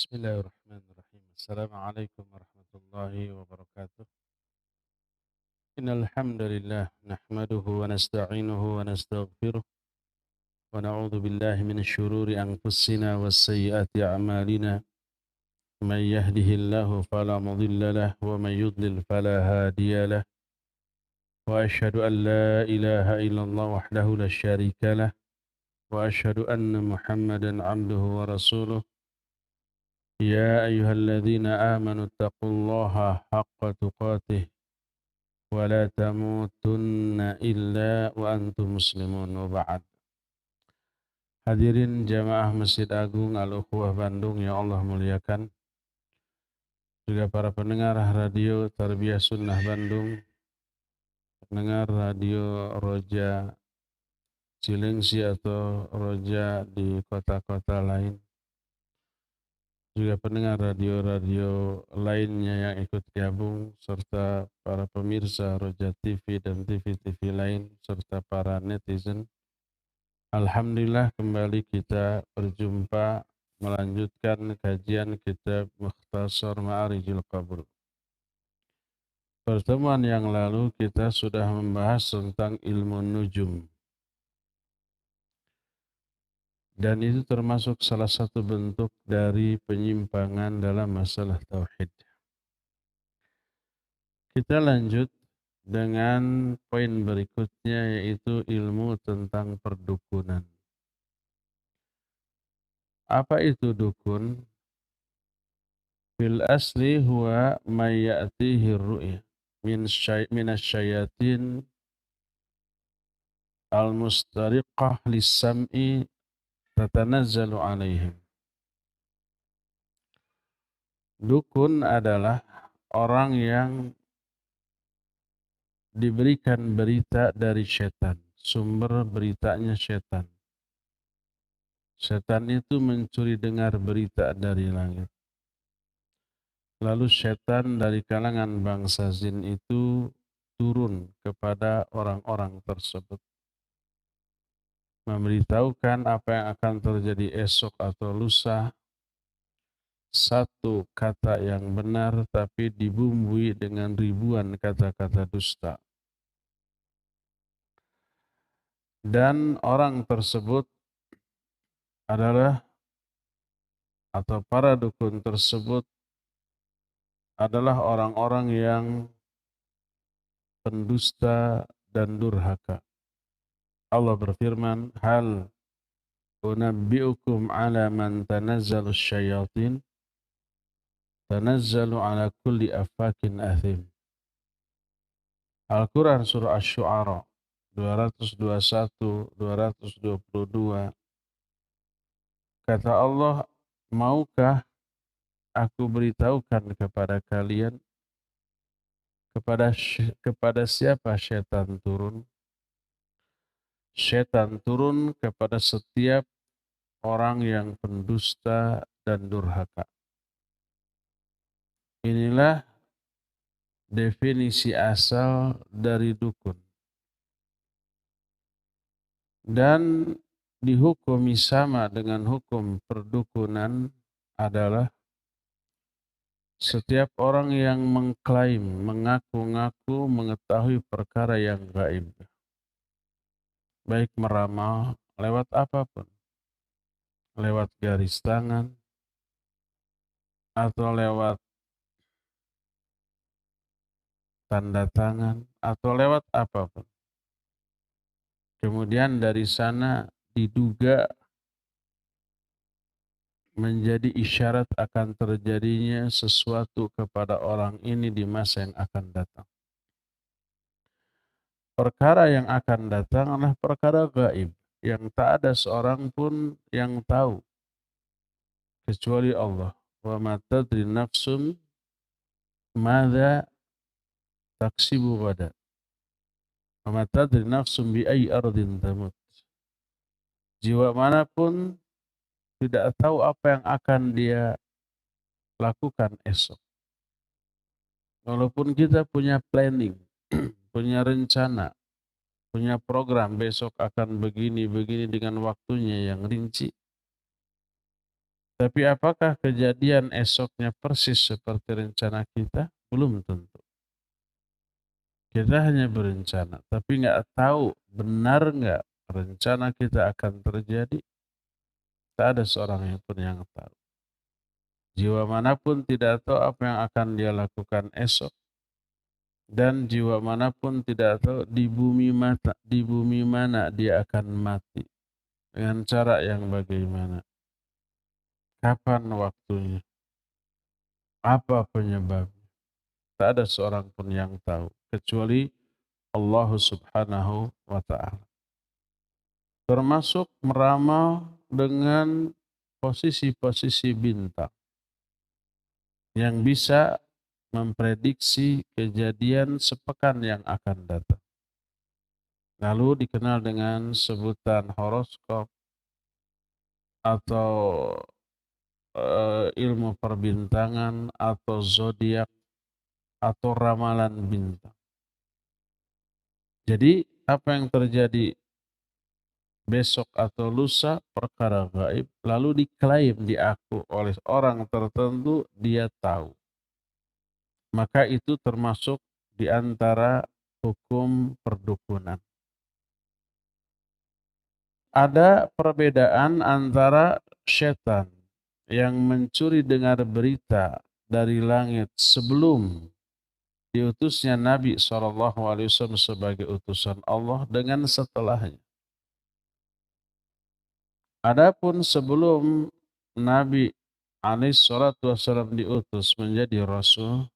Bismillahirrahmanirrahim. Assalamualaikum warahmatullahi wabarakatuh. Innal hamdalillah nahmaduhu wa nasta'inuhu wa nastaghfiruh wa na'udzu billahi minasy syururi anfusina was sayyiati a'malina. May yahdihillahu fala mudilla lahu wa may yudlil fala hadiya lahu. Wa asyhadu an la ilaha illallah wahdahu la syarika lah wa asyhadu anna Muhammadan 'abduhu wa rasuluh. يا أيها الذين آمنوا اتقوا الله حق تقاته ولا تموتن إلا وأنتم مسلمون وبعد. Hadirin jamaah Masjid Agung Al-Ukhuwah Bandung yang Allah muliakan, juga para pendengar radio Tarbiyah Sunnah Bandung, pendengar radio Roja Cilengsi atau Roja di kota-kota lain, juga pendengar radio-radio lainnya yang ikut gabung, serta para pemirsa Roja TV dan TV-TV lain, serta para netizen. Alhamdulillah kembali kita berjumpa melanjutkan kajian kitab Mukhtasar Ma'arijil Qabul. Pertemuan yang lalu kita sudah membahas tentang ilmu nujum. Dan itu termasuk salah satu bentuk dari penyimpangan dalam masalah tauhid. Kita lanjut dengan poin berikutnya, yaitu ilmu tentang perdukunan. Apa itu dukun? Fil asli huwa may ya'tihi ru'ya minasyayatin al-mustariqah lis-sam'i tatanazzalu alaihim. Dukun adalah orang yang diberikan berita dari setan, sumber beritanya setan. Setan itu mencuri dengar berita dari langit. Lalu setan dari kalangan bangsa jin itu turun kepada orang-orang tersebut, memberitahukan apa yang akan terjadi esok atau lusa, satu kata yang benar tapi dibumbui dengan ribuan kata-kata dusta. Dan orang tersebut adalah, atau para dukun tersebut adalah orang-orang yang pendusta dan durhaka. Allah berfirman, hal unabbi'ukum ala man tanazzalu syayatin tanazzalu ala kulli affakin athim. Al-Quran surah Asy-Syu'ara 221, 222. Kata Allah, maukah aku beritahukan kepada kalian kepada siapa syaitan turun? Syaitan turun kepada setiap orang yang pendusta dan durhaka. Inilah definisi asal dari dukun. Dan dihukumi sama dengan hukum perdukunan adalah setiap orang yang mengklaim, mengaku-ngaku mengetahui perkara yang gaib, baik meramal lewat apapun, lewat garis tangan, atau lewat tanda tangan, atau lewat apapun. Kemudian dari sana diduga menjadi isyarat akan terjadinya sesuatu kepada orang ini di masa yang akan datang. Perkara yang akan datang adalah perkara gaib yang tak ada seorang pun yang tahu kecuali Allah. Wa ma tadri nafsun madza taksibu ghadan. Wa ma tadri nafsun bi ayyi ardin tamut. Jiwa manapun tidak tahu apa yang akan dia lakukan esok. Walaupun kita punya planning, punya rencana, punya program besok akan begini-begini dengan waktunya yang rinci, Tapi apakah kejadian esoknya persis seperti rencana kita? Belum tentu. Kita hanya berencana, tapi nggak tahu benar nggak rencana kita akan terjadi. Tak ada seorang yang pun yang tahu. Jiwa manapun tidak tahu apa yang akan dia lakukan esok. Dan jiwa manapun tidak tahu di bumi mana dia akan mati. Dengan cara yang bagaimana. Kapan waktunya. Apa penyebabnya. Tak ada seorang pun yang tahu. Kecuali Allah subhanahu wa ta'ala. Termasuk meramal dengan posisi-posisi bintang. Yang bisa memprediksi kejadian sepekan yang akan datang. Lalu dikenal dengan sebutan horoskop atau ilmu perbintangan atau zodiak atau ramalan bintang. Jadi apa yang terjadi besok atau lusa perkara gaib lalu diklaim diaku oleh orang tertentu dia tahu. Maka itu termasuk di antara hukum perdukunan. Ada perbedaan antara setan yang mencuri dengar berita dari langit sebelum diutusnya Nabi SAW sebagai utusan Allah dengan setelahnya. Adapun sebelum Nabi SAW diutus menjadi Rasul,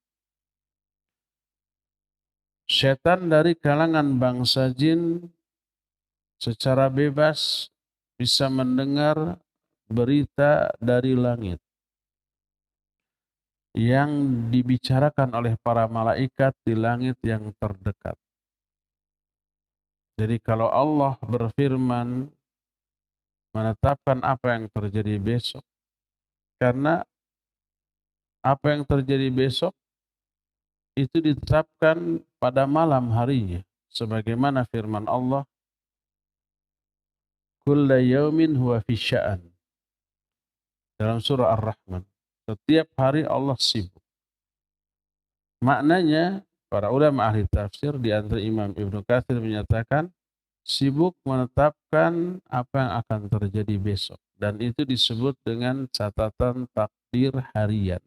setan dari kalangan bangsa jin secara bebas bisa mendengar berita dari langit yang dibicarakan oleh para malaikat di langit yang terdekat. Jadi kalau Allah berfirman menetapkan apa yang terjadi besok, karena apa yang terjadi besok itu ditetapkan pada malam harinya. Sebagaimana firman Allah, kulla yaumin huwa fi sya'an. Dalam surah Ar-Rahman. Setiap hari Allah sibuk. Maknanya, para ulama ahli tafsir di antara Imam Ibnu Katsir menyatakan, sibuk menetapkan apa yang akan terjadi besok. Dan itu disebut dengan catatan takdir harian.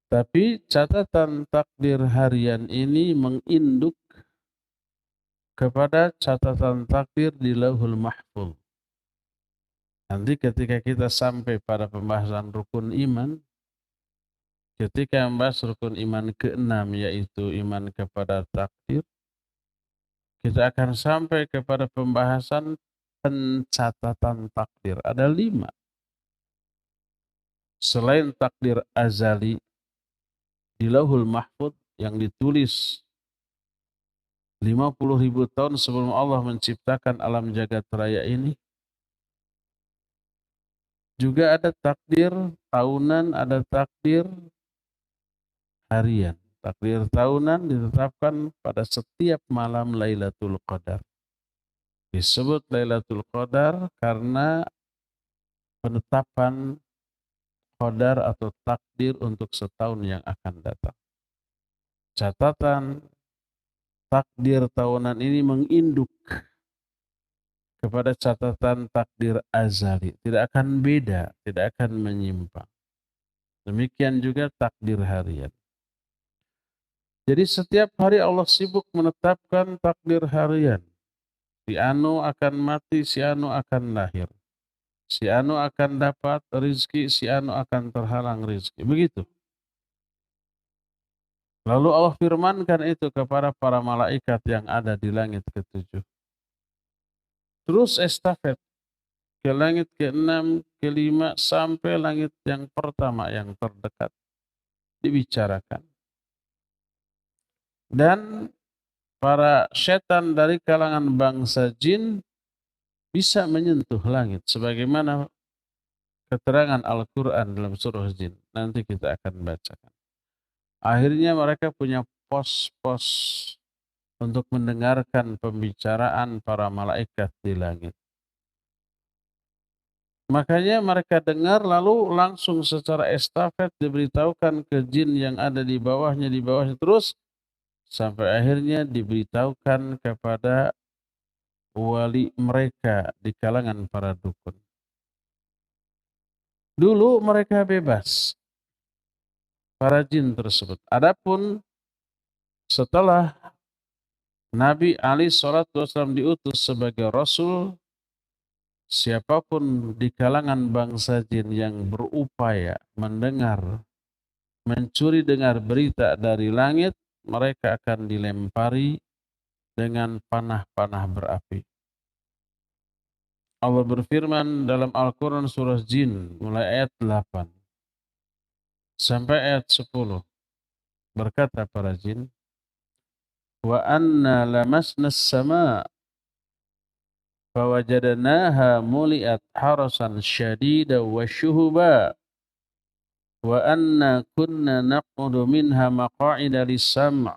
Tapi catatan takdir harian ini menginduk kepada catatan takdir di Lauhul Mahfuz. Nanti ketika kita sampai pada pembahasan rukun iman, ketika membahas rukun iman ke-6 yaitu iman kepada takdir, kita akan sampai kepada pembahasan pencatatan takdir. Ada 5. Selain takdir azali di Lauhul Mahfuz yang ditulis 50.000 tahun sebelum Allah menciptakan alam jagat raya ini, juga ada takdir tahunan, ada takdir harian. Takdir tahunan ditetapkan pada setiap malam Lailatul Qadar. Disebut Lailatul Qadar karena penetapan qadar atau takdir untuk setahun yang akan datang. Catatan takdir tahunan ini menginduk kepada catatan takdir azali. Tidak akan beda, tidak akan menyimpang. Demikian juga takdir harian. Jadi setiap hari Allah sibuk menetapkan takdir harian. Si Anu akan mati, si Anu akan lahir. Si Anu akan dapat rizki, si Anu akan terhalang rizki. Begitu. Lalu Allah firmankan itu kepada para malaikat yang ada di langit ke-7. Terus estafet ke langit ke-6, ke-5, sampai langit yang pertama yang terdekat. Dibicarakan. Dan para setan dari kalangan bangsa jin bisa menyentuh langit. Sebagaimana keterangan Al-Quran dalam surah jin. Nanti kita akan bacakan. Akhirnya mereka punya pos-pos untuk mendengarkan pembicaraan para malaikat di langit. Makanya mereka dengar lalu langsung secara estafet diberitahukan ke jin yang ada di bawahnya terus sampai akhirnya diberitahukan kepada wali mereka di kalangan para dukun. Dulu mereka bebas, para jin tersebut. Adapun setelah Nabi Ali SAW diutus sebagai Rasul, siapapun di kalangan bangsa jin yang berupaya mendengar, mencuri dengar berita dari langit, mereka akan dilempari dengan panah-panah berapi. Allah berfirman dalam Al-Quran surah Jin mulai ayat 8 sampai ayat 10. Berkata para jin, wa anna lamasna as-sama' fawajadnaha muliat harasan syadida wa syuhuba wa anna kunna naqudu minha maqa'ida lis-sam'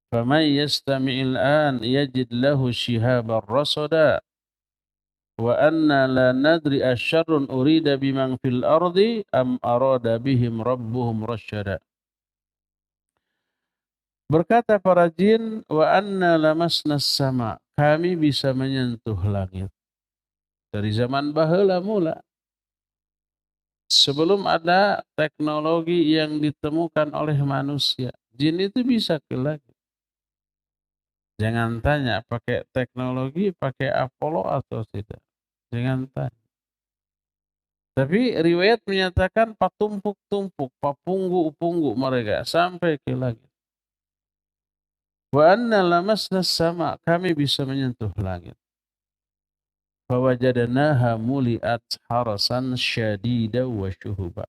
faman yastami'il an yajid lahu shihaban rasada wa anna la nadri asyarrun urida biman fil ardi am arada bihim rabbuhum rasyada. Berkata para jin, wa anna lamasna sama, kami bisa menyentuh langit. Dari zaman baheula mula. Sebelum ada teknologi yang ditemukan oleh manusia, jin itu bisa ke langit. Jangan tanya pakai teknologi, pakai Apollo atau tidak. Jangan tanya. Tapi riwayat menyatakan patumpuk-tumpuk, papunggu-punggu mereka sampai ke langit. Wa anna lamasna sama, kami bisa menyentuh langit. Fawajadnaha muliat harasan syadida wa syuhuba.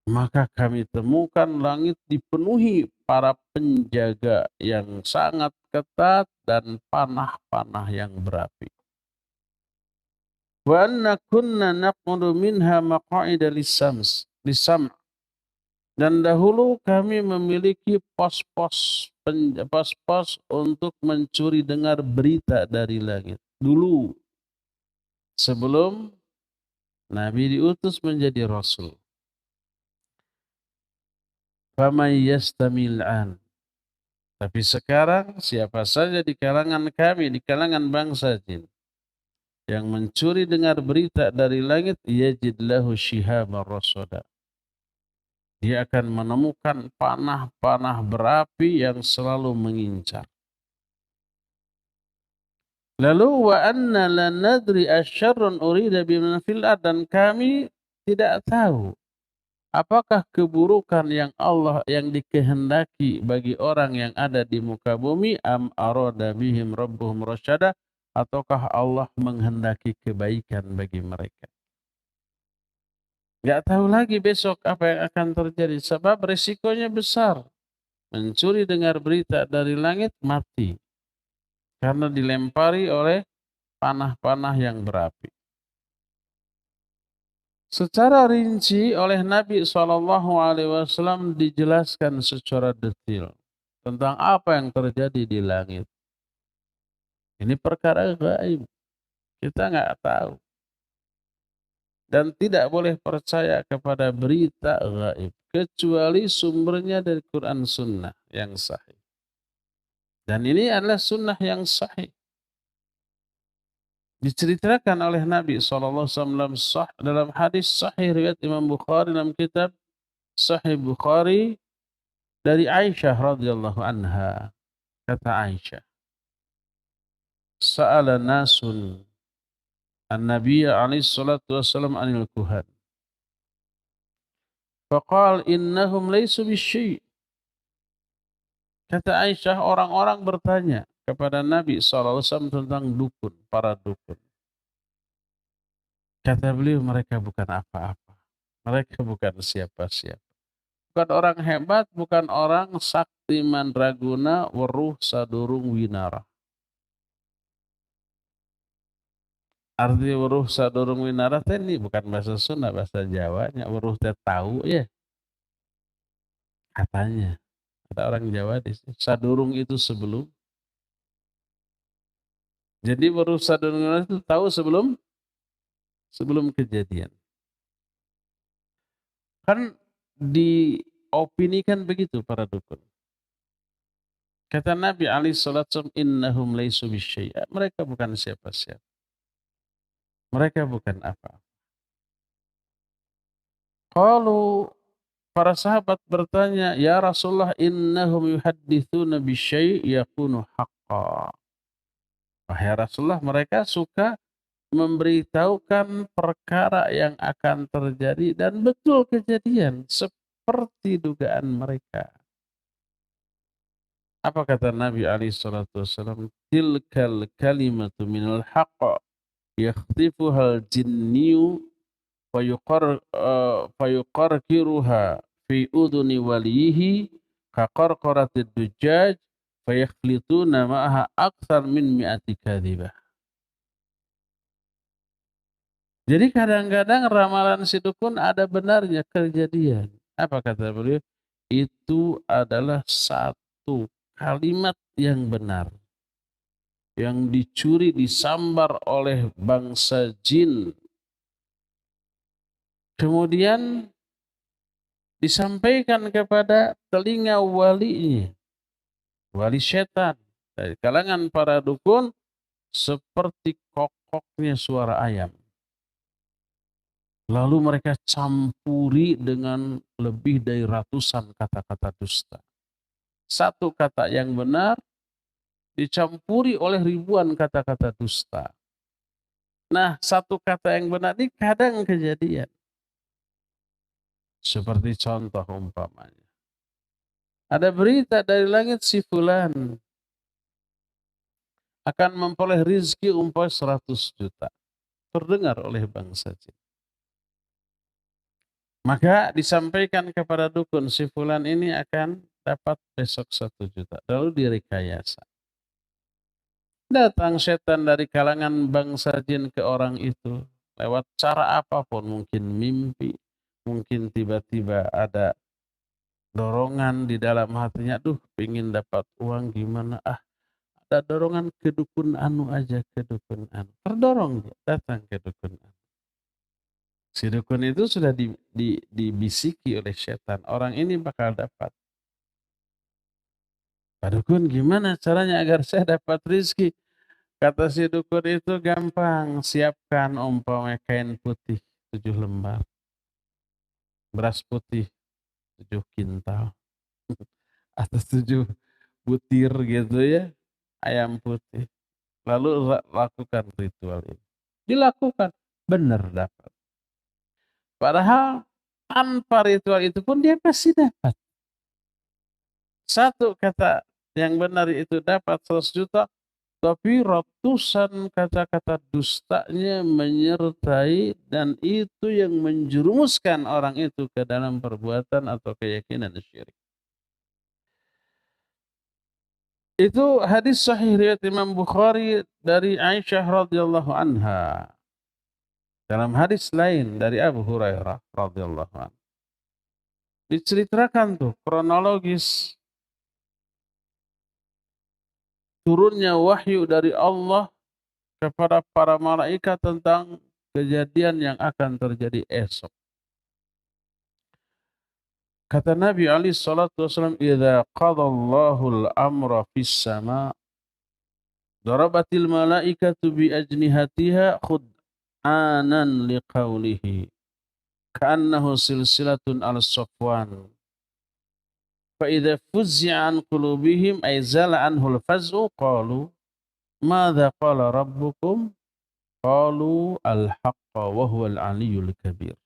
Maka kami temukan langit dipenuhi para penjaga yang sangat ketat dan panah-panah yang berapi. Wa anna kunna naqudu minha maqa'ida lis-sam'. Dan dahulu kami memiliki pos-pos untuk mencuri dengar berita dari langit. Dulu sebelum Nabi diutus menjadi Rasul. Faman yastamil an. Tapi sekarang siapa saja di kalangan kami, di kalangan bangsa jin yang mencuri dengar berita dari langit, yajid lahu shihaban rasada. Dia akan menemukan panah-panah berapi yang selalu mengincar. Lalu wa anna la nadri asyarrun urida biman fil ard, dan kami tidak tahu apakah keburukan yang Allah yang dikehendaki bagi orang yang ada di muka bumi am arada bihim rabbuhum rasyada, ataukah Allah menghendaki kebaikan bagi mereka. Enggak tahu lagi besok apa yang akan terjadi sebab risikonya besar. Mencuri dengar berita dari langit mati karena dilempari oleh panah-panah yang berapi. Secara rinci oleh Nabi SAW dijelaskan secara detail tentang apa yang terjadi di langit. Ini perkara gaib. Kita nggak tahu. Dan tidak boleh percaya kepada berita gaib. Kecuali sumbernya dari Quran Sunnah yang sahih. Dan ini adalah sunnah yang sahih. Diceritakan oleh Nabi SAW dalam hadis sahih riwayat Imam Bukhari dalam kitab Sahih Bukhari dari Aisyah radhiyallahu anha. Kata Aisyah, sa'ala nasun an-nabiyya alaihi salatu wassalam anil kuhan. Faqal innahum laysu bisyai'. Kata Aisyah, orang-orang bertanya kepada Nabi SAW tentang dukun, para dukun. Kata beliau, mereka bukan apa-apa. Mereka bukan siapa-siapa. Bukan orang hebat, bukan orang sakti mandraguna, weruh sadurung winara. Arti weruh sadurung winara ini bukan bahasa Sunda, bahasa Jawanya. Weruh teh tahu ya. Katanya. Ada orang Jawa di sini. Sadurung itu sebelum. Jadi weruh sadurung winara itu tahu sebelum sebelum kejadian. Kan diopinikan begitu para dukun. Kata Nabi alaihi salatu wasallam, "Innahum laisu bisyai'." Mereka bukan siapa-siapa. Mereka bukan apa. Qalu, para sahabat bertanya, "Ya Rasulullah, innahum yuhadditsuna bisyai' yakunu haqqan." Wahai Rasulullah, mereka suka memberitahukan perkara yang akan terjadi dan betul kejadian seperti dugaan mereka. Apa kata Nabi alaihi salatu wasallam? Tilkal kalimatu minal haqq yakhtifuhal jinniyu fayuqarqiruha fi uduni walihi kaqarqaratid dujjaj fayakhlituna ma'aha aktsar min mi'ati kadhibah. Jadi kadang-kadang ramalan si dukun ada benarnya kejadian. Apa kata beliau? Itu adalah satu kalimat yang benar. Yang dicuri, disambar oleh bangsa jin. Kemudian disampaikan kepada telinga walinya. Wali setan. Dari kalangan para dukun seperti kokoknya suara ayam. Lalu mereka campuri dengan lebih dari ratusan kata-kata dusta. Satu kata yang benar dicampuri oleh ribuan kata-kata dusta. Nah, satu kata yang benar ini kadang kejadian. Seperti contoh umpamanya. Ada berita dari langit si fulan akan memperoleh rizki umpamanya 100 juta. Terdengar oleh bangsa jin. Maka disampaikan kepada dukun, si fulan ini akan dapat besok 1 juta. Lalu direkayasa. Datang setan dari kalangan bangsa jin ke orang itu. Lewat cara apapun, mungkin mimpi, mungkin tiba-tiba ada dorongan di dalam hatinya. Duh, pengen dapat uang gimana? Ada dorongan ke dukun anu aja, ke dukun anu. Terdorong dia, datang ke dukun anu. Si dukun itu sudah dibisiki oleh setan. Orang ini bakal dapat. Pak dukun, gimana caranya agar saya dapat rezeki? Kata si dukun itu gampang. Siapkan umpamanya kain putih 7 lembar. Beras putih 7 kintal. Atau 7 butir gitu ya. Ayam putih. Lalu lakukan ritual ini. Dilakukan. Benar dapat. Padahal tanpa ritual itu pun dia pasti dapat. Satu kata yang benar itu dapat 100 juta, tapi ratusan kata-kata dustanya menyertai dan itu yang menjerumuskan orang itu ke dalam perbuatan atau keyakinan syirik. Itu hadis sahih riwayat Imam Bukhari dari Aisyah radhiyallahu anha. Dalam hadis lain dari Abu Hurairah radhiyallahu anhu diceritakan tuh kronologis turunnya wahyu dari Allah kepada para malaikat tentang kejadian yang akan terjadi esok. Kata Nabi alaihi salatu wasallam, "Idza qadallahu al-amra fis sama, darabatil malaikatu bi ajnihatiha khud'anan liqaulihi, ka'annahu silsilatun al-safwan. Fa idza fuzzi'a an qulubihim ay zala anhul faz'u qalu, madza qala rabbukum?" Qalu al-haqqa wa huwa al-'aliyyul kabir.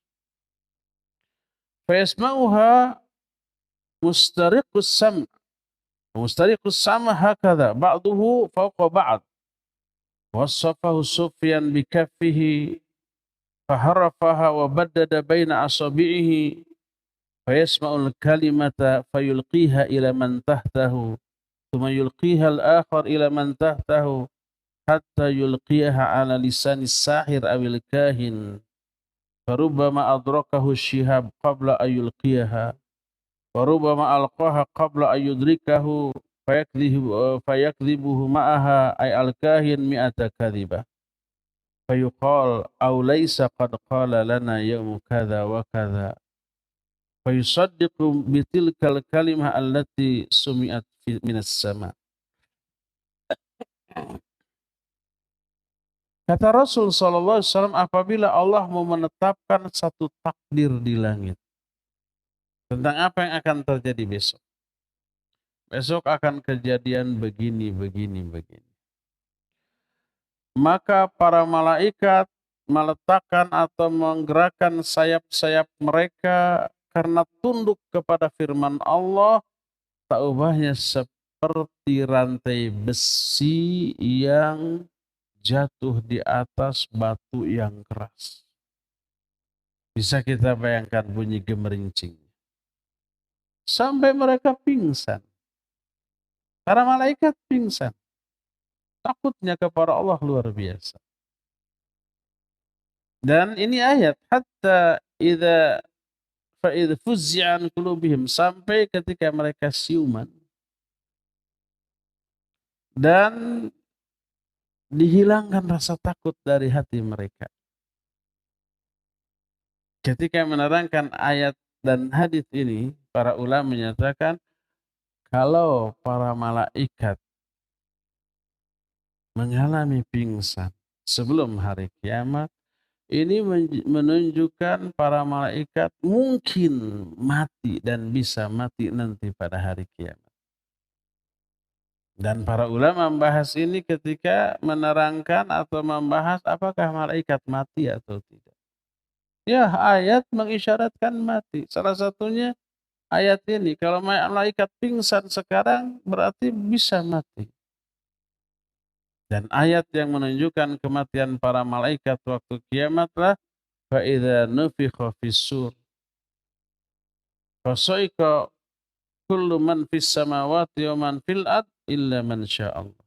Fayasma'uha mustariqus sam'. Mustariqus sam' hakadha ba'duhu fawqa ba'd. Wassafahu Sufyan bikaffihi faharrafaha wa baddada baina asabi'ihi fayasma'ul kalimata fayulqiha ila man tahtahu thumma yulqiha al-akhar ila man tahtahu hatta yulqiyaha ala lisanis sahir awil kahin. Farubbama adrakahu syihab qabla ayulqiyaha wa rubbama alqaha qabla ayudrikahu fayakdhibuhu ma'aha ay alkahin mi'ata kadhibah. fayuqal aw laisa qad qala lana yawm kadza wa kadza fayusaddiqu bitilkal kalimah allati sumi'at minas sama. Kata Rasul sallallahu alaihi wasallam, apabila Allah mau menetapkan satu takdir di langit tentang apa yang akan terjadi besok. Besok akan kejadian begini, begini, begini. Maka para malaikat meletakkan atau menggerakkan sayap-sayap mereka karena tunduk kepada firman Allah, tak ubahnya seperti rantai besi yang jatuh di atas batu yang keras. Bisa kita bayangkan bunyi gemerincing. Sampai mereka pingsan. Para malaikat pingsan. Takutnya kepada Allah luar biasa. Dan ini ayat hatta idza fa idza fuzzi'a an qulubihim, sampai ketika mereka siuman dan dihilangkan rasa takut dari hati mereka. Ketika menerangkan ayat dan hadis ini, para ulama menyatakan kalau para malaikat mengalami pingsan sebelum hari kiamat, ini menunjukkan para malaikat mungkin mati dan bisa mati nanti pada hari kiamat. Dan para ulama membahas ini ketika menerangkan atau membahas apakah malaikat mati atau tidak. Ya, ayat mengisyaratkan mati. Salah satunya ayat ini. Kalau malaikat pingsan sekarang berarti bisa mati. Dan ayat yang menunjukkan kematian para malaikat waktu kiamatlah فَإِذَا نُفِخَ فِي الصُّورِ فَصَعِقَ كُلُّ مَنْ فِي السَّمَاوَاتِ وَمَنْ فِي الْأَرْضِ إِلَّا مَنْ شَاءَ اللَّهُ.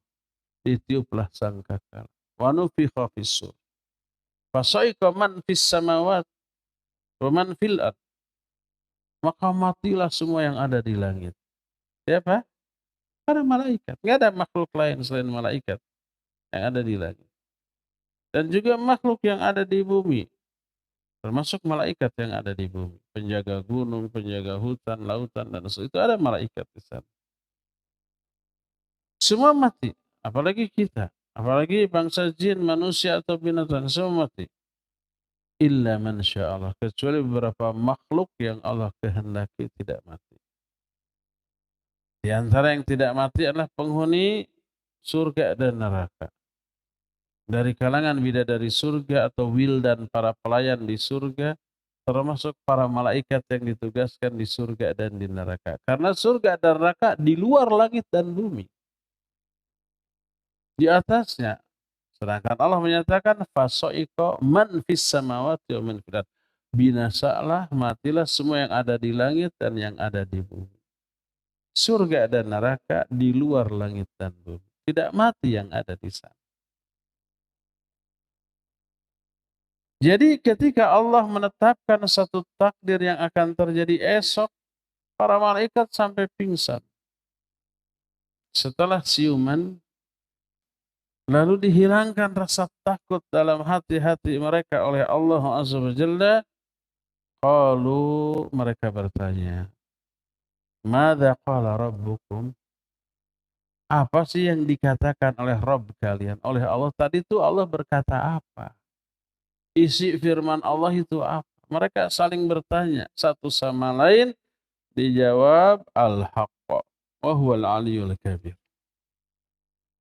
Ditiuplah sangkakala. Wa nufikha fis sur. Fasaiqa man fis samawati wa man fil ard. Maka matilah semua yang ada di langit. Siapa? Para malaikat. Enggak ada makhluk lain selain malaikat yang ada di langit. Dan juga makhluk yang ada di bumi. Termasuk malaikat yang ada di bumi. Penjaga gunung, penjaga hutan, lautan, dan itu ada malaikat di sana. Semua mati. Apalagi kita. Apalagi bangsa jin, manusia atau binatang. Semua mati. Illa man sya'allah. Kecuali beberapa makhluk yang Allah kehendaki tidak mati. Di antara yang tidak mati adalah penghuni surga dan neraka. Dari kalangan bidadari surga atau wildan para pelayan di surga, termasuk para malaikat yang ditugaskan di surga dan di neraka. Karena surga dan neraka di luar langit dan bumi. Di atasnya. Sedangkan Allah menyatakan fasoiko man fis samawati wa man fil ardh. Binasalah, matilah semua yang ada di langit dan yang ada di bumi. Surga dan neraka di luar langit dan bumi. Tidak mati yang ada di sana. Jadi ketika Allah menetapkan satu takdir yang akan terjadi esok, para malaikat sampai pingsan. Setelah siuman, lalu dihilangkan rasa takut dalam hati-hati mereka oleh Allah Azza wa Jalla. Qalu, mereka bertanya, Madza qala rabbukum? Apa sih yang dikatakan oleh Rabb kalian? Oleh Allah tadi itu Allah berkata apa? Isi firman Allah itu apa? Mereka saling bertanya satu sama lain, dijawab al-haqq wa huwal aliyyul kabir.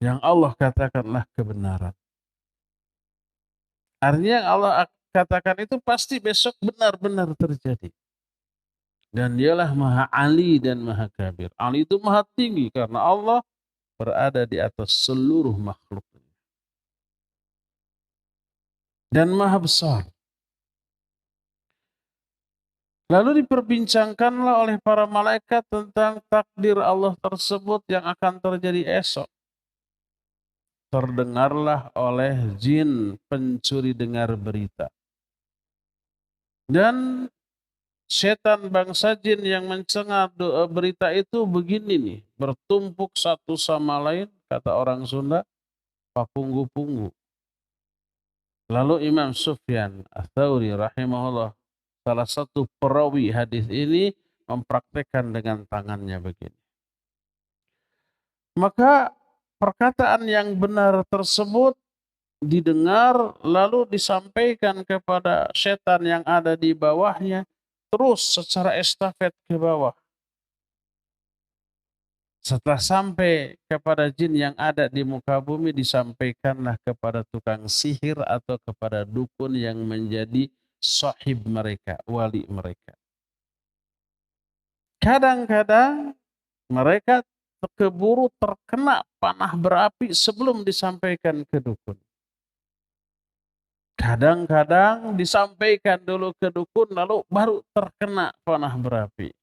Yang Allah katakanlah kebenaran. Artinya yang Allah katakan itu pasti besok benar-benar terjadi. Dan dialah Maha Ali dan Maha Kabir. Ali itu Maha tinggi karena Allah berada di atas seluruh makhluk. Dan Maha besar. Lalu diperbincangkanlah oleh para malaikat tentang takdir Allah tersebut yang akan terjadi esok. Terdengarlah oleh jin pencuri dengar berita. Dan setan bangsa jin yang mencengar berita itu begini nih, bertumpuk satu sama lain, kata orang Sunda, papunggu-punggu. Lalu Imam Sufyan Ats-Tsauri rahimahullah, salah satu perawi hadis ini, mempraktekkan dengan tangannya begini. Maka perkataan yang benar tersebut didengar lalu disampaikan kepada setan yang ada di bawahnya, terus secara estafet ke bawah. Setelah sampai kepada jin yang ada di muka bumi, disampaikanlah kepada tukang sihir atau kepada dukun yang menjadi sahib mereka, wali mereka. Kadang-kadang mereka keburu terkena panah berapi sebelum disampaikan ke dukun. Kadang-kadang disampaikan dulu ke dukun lalu baru terkena panah berapi.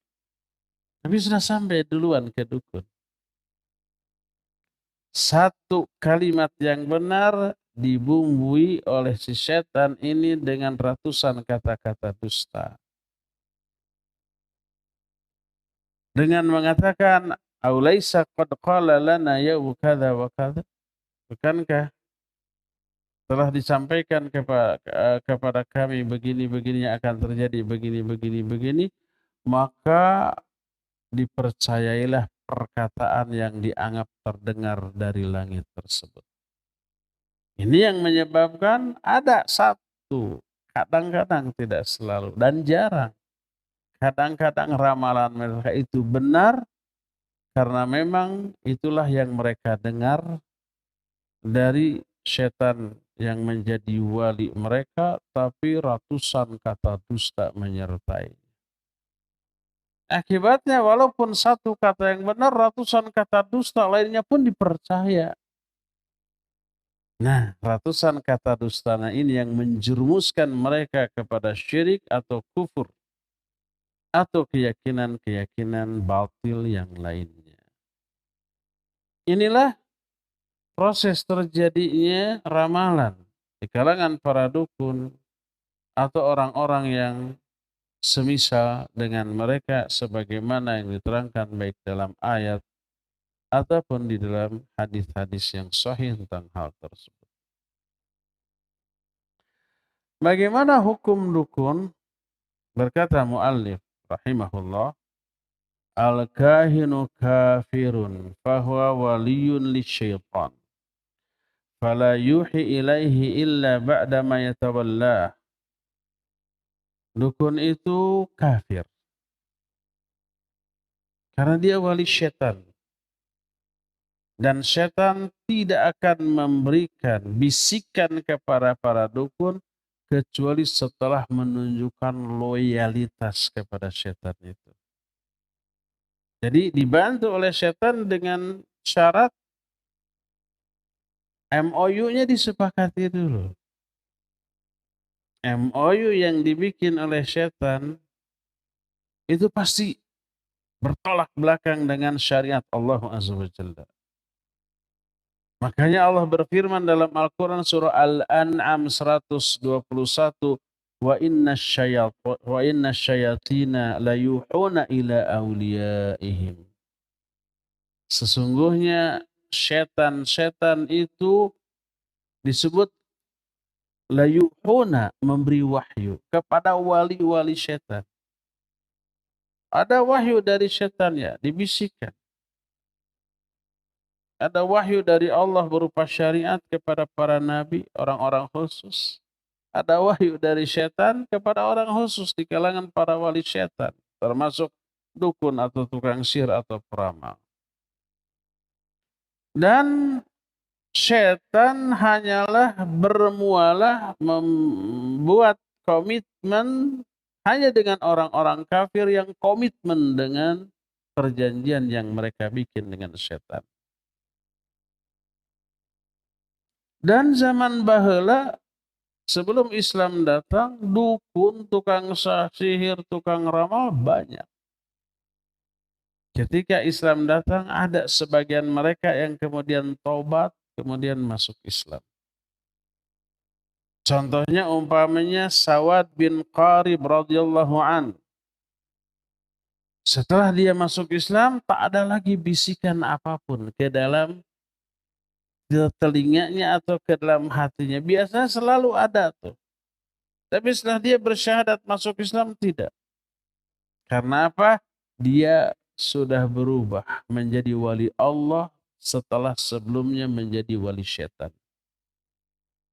Tapi sudah sampai duluan ke dukun. Satu kalimat yang benar dibumbui oleh si setan ini dengan ratusan kata-kata dusta. Dengan mengatakan, "Aulaisa qad qala lana ya'u kadza wa kadza?" Bukankah telah disampaikan kepada kami begini-begini akan terjadi begini-begini, maka dipercayailah perkataan yang dianggap terdengar dari langit tersebut. Ini yang menyebabkan ada satu, kadang-kadang tidak selalu dan jarang. Kadang-kadang ramalan mereka itu benar karena memang itulah yang mereka dengar dari setan yang menjadi wali mereka, tapi ratusan kata dusta menyertai. Akibatnya walaupun satu kata yang benar, ratusan kata dusta lainnya pun dipercaya. Nah, ratusan kata dustana ini yang menjerumuskan mereka kepada syirik atau kufur atau keyakinan-keyakinan batil yang lainnya. Inilah proses terjadinya ramalan di kalangan para dukun atau orang-orang yang semisal dengan mereka sebagaimana yang diterangkan baik dalam ayat ataupun di dalam hadis-hadis yang sahih tentang hal tersebut. Bagaimana hukum dukun? Berkata muallif rahimahullah, al-kahinu kafirun fahuwa waliyun lisyaitan fala yuhi ilaihi illa ba'da ma yatawallah. Dukun itu kafir karena dia wali syaitan. Dan setan tidak akan memberikan bisikan kepada para dukun kecuali setelah menunjukkan loyalitas kepada setan itu. Jadi dibantu oleh setan dengan syarat MOU-nya disepakati dulu. MOU yang dibikin oleh setan itu pasti bertolak belakang dengan syariat Allah Azza wa Jalla. Makanya Allah berfirman dalam Al-Quran surah Al-An'am 121, wa inna syayatina layuhuna ila awliyaihim. Sesungguhnya setan-setan itu disebut layuhuna, memberi wahyu kepada wali-wali setan. Ada wahyu dari setan ya, dibisikkan. Ada wahyu dari Allah berupa syariat kepada para nabi, orang-orang khusus. Ada wahyu dari setan kepada orang khusus di kalangan para wali setan, termasuk dukun atau tukang sihir atau peramal. Dan setan hanyalah bermualah membuat komitmen hanya dengan orang-orang kafir yang komitmen dengan perjanjian yang mereka bikin dengan setan. Dan zaman baheula sebelum Islam datang, dukun, tukang sihir, tukang ramal banyak. Ketika Islam datang, ada sebagian mereka yang kemudian taubat, kemudian masuk Islam. Contohnya umpamanya Sawad bin Qarib radhiyallahu an. Setelah dia masuk Islam, tak ada lagi bisikan apapun ke dalam di telinganya atau ke dalam hatinya. Biasanya selalu ada tuh. Tapi setelah dia bersyahadat masuk Islam tidak. Karena apa? Dia sudah berubah menjadi wali Allah setelah sebelumnya menjadi wali syaitan.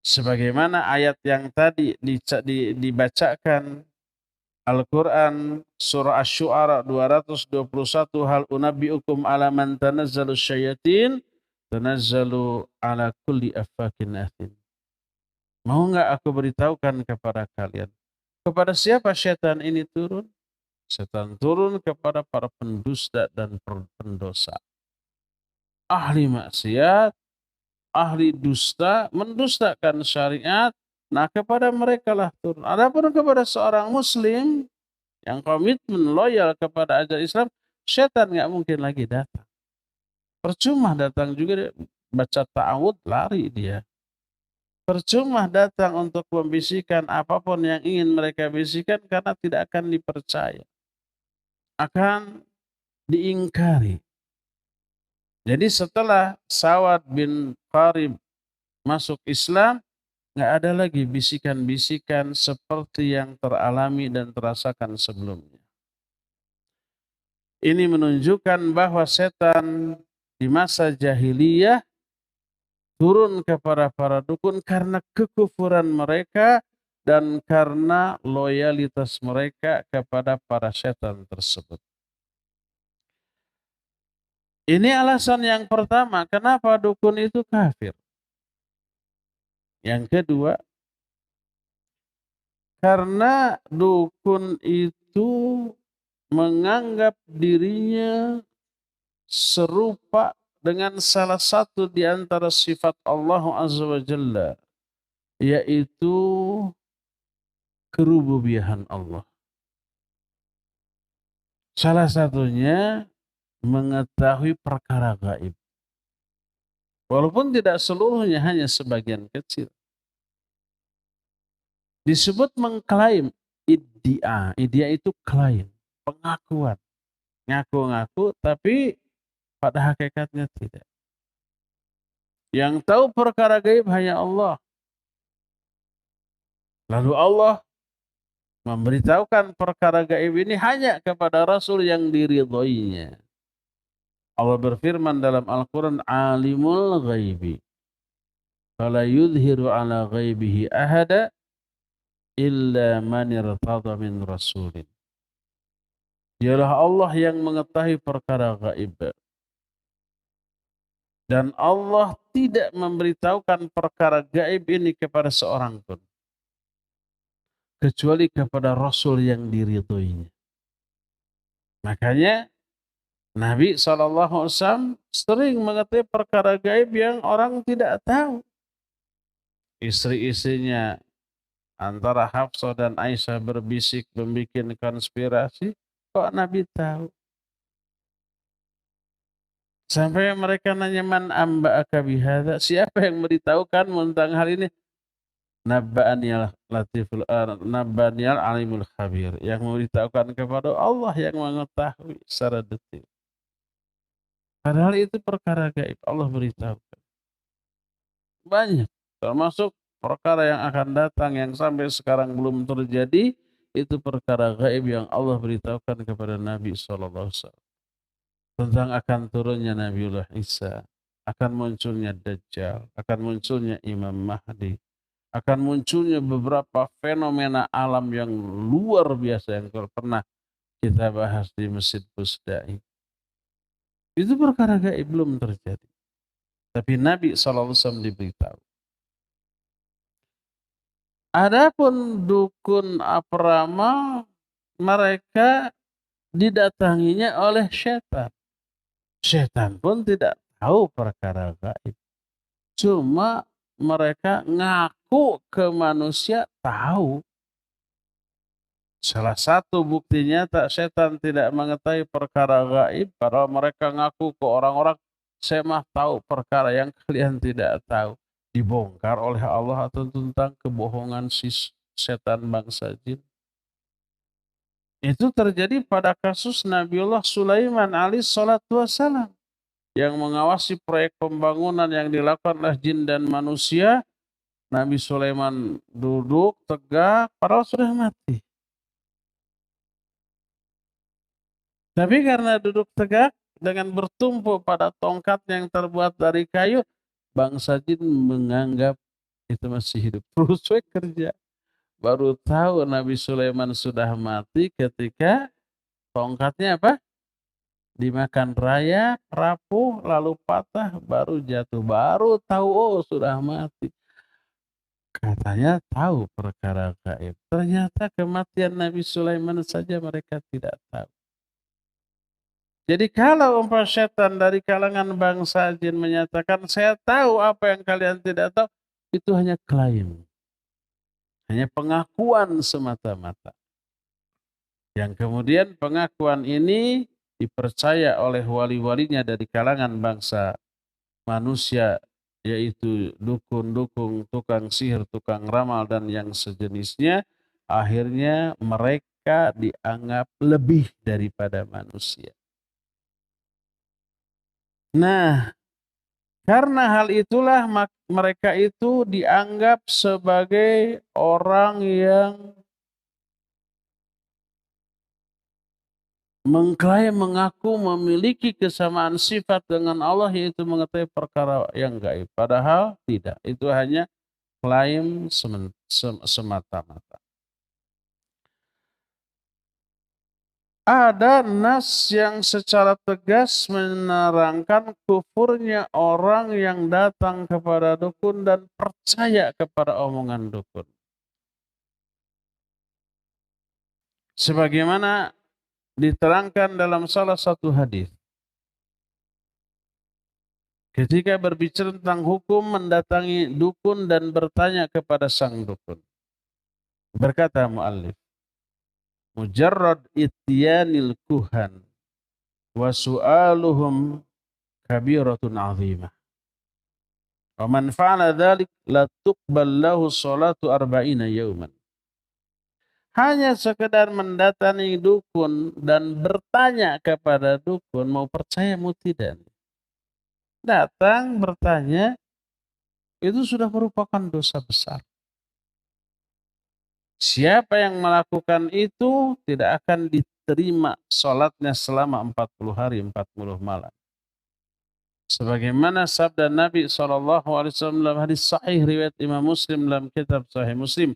Sebagaimana ayat yang tadi dibacakan Al-Quran surah Asy-Syu'ara 221, hal unabbi'ukum ala man tanazzalu syayatin tanazzalu ala kulli affakin athim. Mau enggak aku beritahukan kepada kalian kepada siapa syaitan ini turun? Setan turun kepada para pendusta dan pendosa. Ahli maksiat, ahli dusta, mendustakan syariat. Nah, kepada mereka lah turun. Adapun kepada seorang muslim yang komitmen loyal kepada ajaran Islam, syaitan nggak mungkin lagi datang. Percuma datang juga, baca ta'awud lari dia. Percuma datang untuk membisikkan apapun yang ingin mereka bisikan karena tidak akan dipercaya. Akan diingkari. Jadi setelah Sawad bin Qarib masuk Islam, nggak ada lagi bisikan-bisikan seperti yang teralami dan terasakan sebelumnya. Ini menunjukkan bahwa setan di masa jahiliyah turun kepada para dukun karena kekufuran mereka dan karena loyalitas mereka kepada para setan tersebut. Ini alasan yang pertama, kenapa dukun itu kafir. Yang kedua, karena dukun itu menganggap dirinya serupa dengan salah satu di antara sifat Allah Azza wa Jalla, yaitu kerububiahan Allah. Salah satunya mengetahui perkara gaib. Walaupun tidak seluruhnya, hanya sebagian kecil. Disebut mengklaim, iddia. Iddia itu klaim, pengakuan. Ngaku-ngaku tapi pada hakikatnya tidak. Yang tahu perkara gaib hanya Allah. Lalu Allah memberitahukan perkara gaib ini hanya kepada Rasul yang diridhoinya. Allah berfirman dalam Al-Quran, alimul ghaibi fala yudhiru ala ghaibihi ahada illa man irtada min rasulin. Dialah Allah yang mengetahui perkara gaib. Dan Allah tidak memberitahukan perkara gaib ini kepada seorang pun, kecuali kepada Rasul yang diridhoinya. Makanya Nabi SAW sering mengetahui perkara gaib yang orang tidak tahu. Istri-istrinya antara Hafsah dan Aisyah berbisik membuat konspirasi, kok Nabi tahu? Sampai mereka nanya, man amba'aka bihadza? Siapa yang memberitahukan tentang hal ini? Nabbaniyal alimul khabir. Yang memberitahukan kepada Allah yang mengetahui secara detail. Padahal itu perkara gaib, Allah beritahukan. Banyak, termasuk perkara yang akan datang yang sampai sekarang belum terjadi, itu perkara gaib yang Allah beritahukan kepada Nabi SAW. Tentang akan turunnya Nabiullah Isa, akan munculnya Dajjal, akan munculnya Imam Mahdi, akan munculnya beberapa fenomena alam yang luar biasa yang pernah kita bahas di Masjid Busdai. Itu perkara gaib belum terjadi. Tapi Nabi SAW diberitahu. Adapun dukun Aprama, mereka didatanginya oleh setan. Setan pun tidak tahu perkara gaib. Cuma mereka ngaku ke manusia tahu. Salah satu bukti nyata setan tidak mengetahui perkara gaib, padahal mereka ngaku ke orang-orang, saya mah tahu perkara yang kalian tidak tahu. Dibongkar oleh Allah atau tentang kebohongan si setan bangsa jin. Itu terjadi pada kasus Nabiullah Sulaiman alaihi salatu wassalam. yang mengawasi proyek pembangunan yang dilakukan oleh jin dan manusia. Nabi Sulaiman duduk tegak, padahal sudah mati. Tapi karena duduk tegak dengan bertumpu pada tongkat yang terbuat dari kayu, bangsa jin menganggap itu masih hidup. Terus we kerja. Baru tahu Nabi Sulaiman sudah mati ketika tongkatnya apa? Dimakan raya, rapuh, lalu patah, baru jatuh. Baru tahu, oh sudah mati. Katanya tahu perkara gaib. Ternyata kematian Nabi Sulaiman saja mereka tidak tahu. Jadi kalau umpama setan dari kalangan bangsa jin menyatakan, saya tahu apa yang kalian tidak tahu, itu hanya klaim. Hanya pengakuan semata-mata. Yang kemudian pengakuan ini dipercaya oleh wali-walinya dari kalangan bangsa manusia, yaitu dukun-dukun, tukang sihir, tukang ramal, dan yang sejenisnya. Akhirnya mereka dianggap lebih daripada manusia. Nah, karena hal itulah mereka itu dianggap sebagai orang yang mengklaim mengaku memiliki kesamaan sifat dengan Allah, yaitu mengetahui perkara yang gaib. Padahal tidak, itu hanya klaim semata-mata. Ada nas yang secara tegas menerangkan kufurnya orang yang datang kepada dukun dan percaya kepada omongan dukun. Sebagaimana diterangkan dalam salah satu hadis. Ketika berbicara tentang hukum mendatangi dukun dan bertanya kepada sang dukun. Berkata muallif, mujarrad ityanil kuhan wa su'aluhum kabiratun azimah. Wa man fa'ala dzalik la tuqbal lahu salatu arba'ina yauman. Hanya sekedar mendatangi dukun dan bertanya kepada dukun, mau percaya mau tidak. Datang bertanya, itu sudah merupakan dosa besar. Siapa yang melakukan itu tidak akan diterima sholatnya selama 40 hari 40 malam. Sebagaimana sabda Nabi SAW dalam hadis sahih riwayat Imam Muslim dalam kitab Sahih Muslim,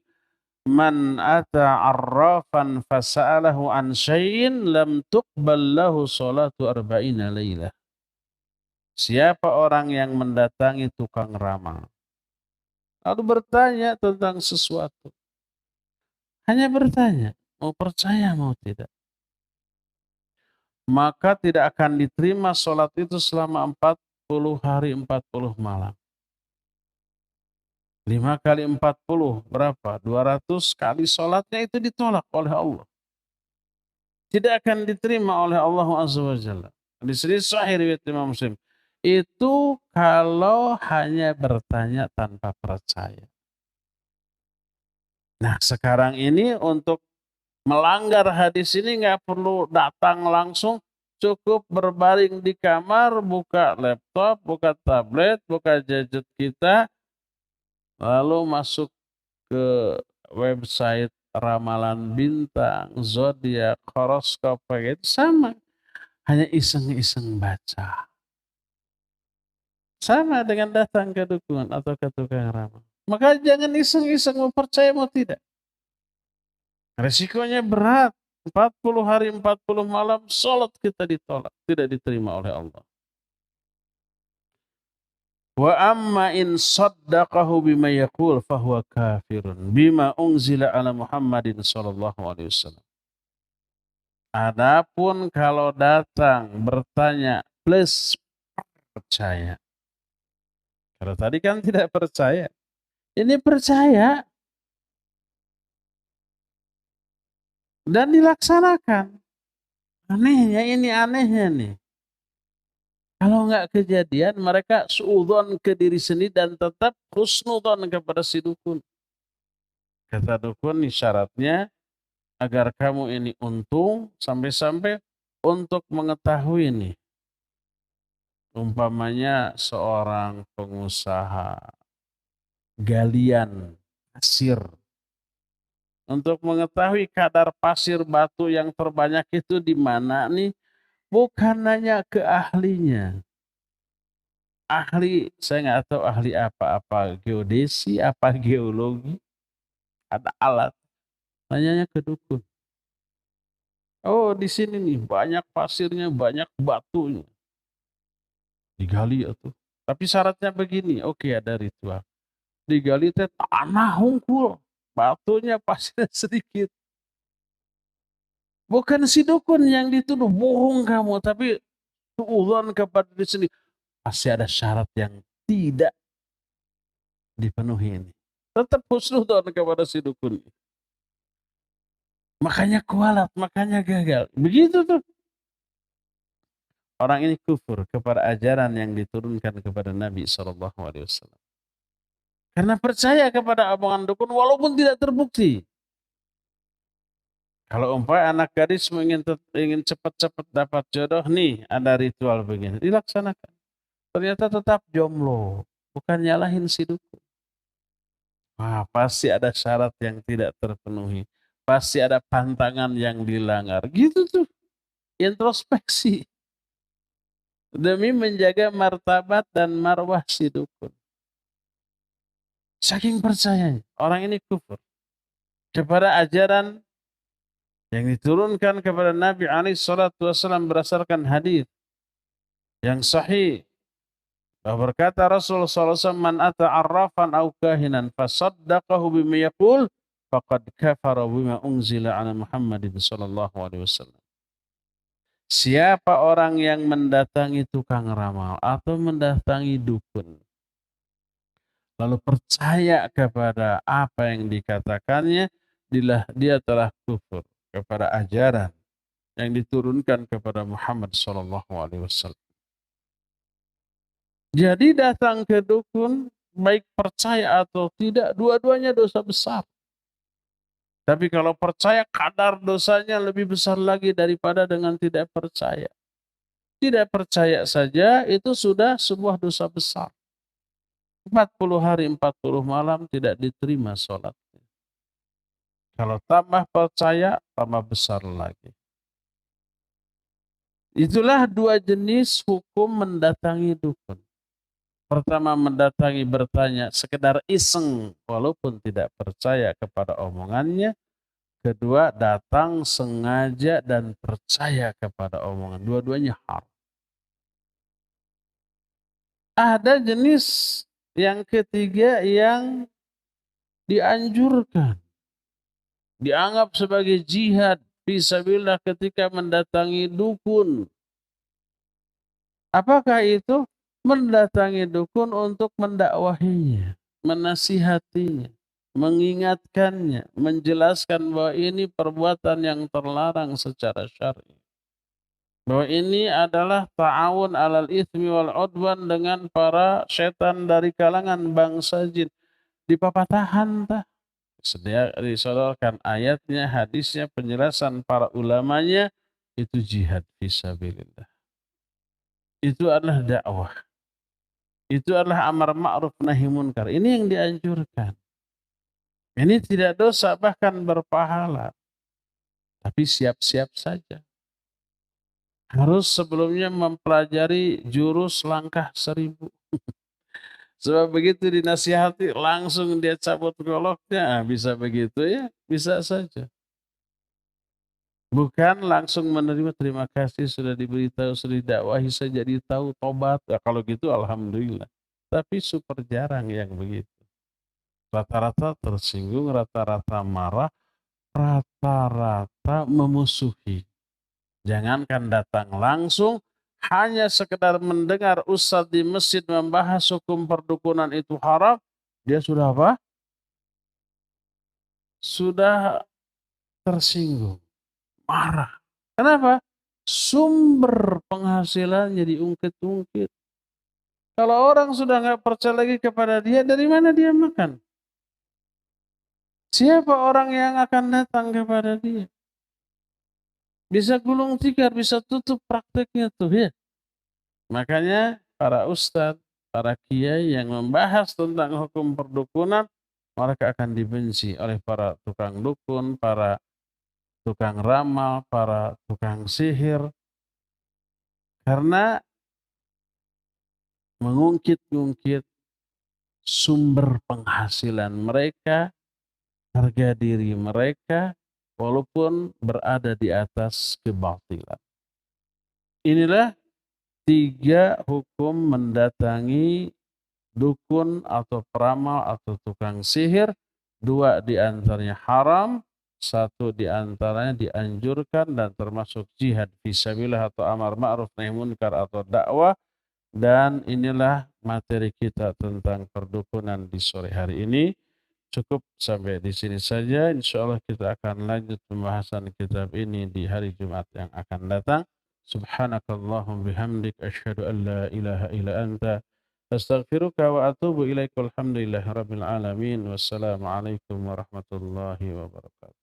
man ata arrafan fasa'alahu an syai'in lam tuqbal lahu sholatu arba'ina laylah. Siapa orang yang mendatangi tukang ramal lalu bertanya tentang sesuatu, hanya bertanya, mau percaya mau tidak, maka tidak akan diterima sholat itu selama 40 hari 40 malam. 5 kali 40 berapa? 200 kali sholatnya itu ditolak oleh Allah. Tidak akan diterima oleh Allah Azza wa Jalla. Di sini sahih riwayat Imam Muslim. Itu kalau hanya bertanya tanpa percaya. Nah sekarang ini untuk melanggar hadis ini nggak perlu datang langsung, cukup berbaring di kamar, buka laptop, buka tablet, buka gadget kita, lalu masuk ke website ramalan bintang, zodiak, horoskop, itu sama. Hanya iseng-iseng baca. Sama dengan datang ke dukun atau ke tukang ramal. Maka jangan iseng-iseng mau percaya mau tidak. Resikonya berat. 40 hari 40 malam salat kita ditolak, tidak diterima oleh Allah. Wa amma in saddaqahu bima yaqul fahuwa kafirun bima unzila ala Muhammadin sallallahu alaihi wasallam. Adapun kalau datang bertanya plus percaya. Kalau tadi kan tidak percaya. Ini percaya dan dilaksanakan. Anehnya ini, anehnya nih. Kalau nggak kejadian, mereka suudzon ke diri sendiri dan tetap husnudzon kepada si dukun. Kata dukun, syaratnya agar kamu ini untung, sampai-sampai untuk mengetahui nih, Umpamanya seorang pengusaha galian pasir. Untuk mengetahui kadar pasir batu yang terbanyak itu di mana nih, bukan nanya ke ahlinya. Ahli, saya nggak tahu ahli apa geodesi, apa geologi, ada alat. Nanyanya ke dukun. Oh, di sini nih banyak pasirnya, banyak batunya. Digali itu. Tapi syaratnya begini, oke ada ritual. Digali teh tanah hungkul, batunya pasirnya sedikit. Bukan si dukun yang dituduh, bohong kamu, tapi suudzon kepada diri sendiri. Pasti ada syarat yang tidak dipenuhi ini. Tetap husnudzon kepada si dukun. Makanya kualat, makanya gagal. Begitu tuh. Orang ini kufur kepada ajaran yang diturunkan kepada Nabi SAW. Karena percaya kepada omongan dukun walaupun tidak terbukti. Kalau umpamanya anak gadis ingin cepat-cepat dapat jodoh, nih ada ritual begini, dilaksanakan. Ternyata tetap jomblo, bukan nyalahin si dukun. Wah, pasti ada syarat yang tidak terpenuhi. Pasti ada pantangan yang dilanggar. Gitu tuh, introspeksi. Demi menjaga martabat dan marwah si dukun. Saking percayanya, orang ini kufur kepada ajaran yang diturunkan kepada Nabi SAW berdasarkan hadis yang sahih. Bahwa berkata Rasulullah SAW, man ata arrafan au kahinan fasaddaqahu bima yaqul faqad kafara bima unzila ala Muhammadin sallallahu alaihi wasallam. Siapa orang yang mendatangi tukang ramal atau mendatangi dukun lalu percaya kepada apa yang dikatakannya, dia telah kufur kepada ajaran yang diturunkan kepada Muhammad sallallahu alaihi wasallam. Jadi datang ke dukun, baik percaya atau tidak, dua-duanya dosa besar. Tapi kalau percaya, kadar dosanya lebih besar lagi daripada dengan tidak percaya. Tidak percaya saja itu sudah sebuah dosa besar. 40 hari 40 malam tidak diterima sholatnya. Kalau tambah percaya, tambah besar lagi. Itulah dua jenis hukum mendatangi dukun. Pertama mendatangi bertanya sekedar iseng walaupun tidak percaya kepada omongannya. Kedua datang sengaja dan percaya kepada omongan. Dua-duanya haram. Ada jenis yang ketiga yang dianjurkan. Dianggap sebagai jihad fisabilillah ketika mendatangi dukun. Apakah itu? Mendatangi dukun untuk mendakwahinya, menasihatinya, mengingatkannya, menjelaskan bahwa ini perbuatan yang terlarang secara syar'i. Bahwa ini adalah ta'awun alal itsmi wal udwan dengan para setan dari kalangan bangsa jin. Di papatahan tah. Sedia disodorkan ayatnya, hadisnya, penjelasan para ulamanya, itu jihad fisabilillah. Itu adalah dakwah. Itu adalah amar ma'ruf nahi munkar. Ini yang dianjurkan. Ini tidak dosa bahkan berpahala. Tapi siap-siap saja. Harus sebelumnya mempelajari jurus langkah 1000. Sebab begitu dinasihati langsung dia cabut goloknya. Bisa begitu ya? Bisa saja. Bukan langsung menerima terima kasih sudah diberitahu, sudah didakwahi, saya jadi tahu tobat. Ya, kalau gitu alhamdulillah. Tapi super jarang yang begitu. Rata-rata tersinggung, rata-rata marah, rata-rata memusuhi. Jangankan datang langsung, hanya sekedar mendengar ustadz di masjid membahas hukum perdukunan itu haram, dia sudah apa? Sudah tersinggung, marah. Kenapa? Sumber penghasilannya diungkit-ungkit. Kalau orang sudah nggak percaya lagi kepada dia, dari mana dia makan? Siapa orang yang akan datang kepada dia? Bisa gulung tikar, bisa tutup prakteknya tuh ya. Makanya para ustadz, para kiai yang membahas tentang hukum perdukunan, mereka akan dibenci oleh para tukang dukun, para tukang ramal, para tukang sihir, karena mengungkit-ungkit sumber penghasilan mereka, harga diri mereka, walaupun berada di atas kebatilan. Inilah 3 hukum mendatangi dukun atau peramal atau tukang sihir. 2 di antaranya haram, 1 di antaranya dianjurkan dan termasuk jihad fisabilillah atau amar ma'ruf nahi munkar atau dakwah. Dan inilah materi kita tentang perdukunan di sore hari ini. Cukup sampai di sini saja. Insyaallah kita akan lanjut pembahasan kitab ini di hari Jumat yang akan datang. Subhanakallahumma bihamdik asyhadu an la ilaha illa anta astaghfiruka wa atubu ilaika. Alhamdulillahirabbil alamin. Wassalamualaikum warahmatullahi wabarakatuh.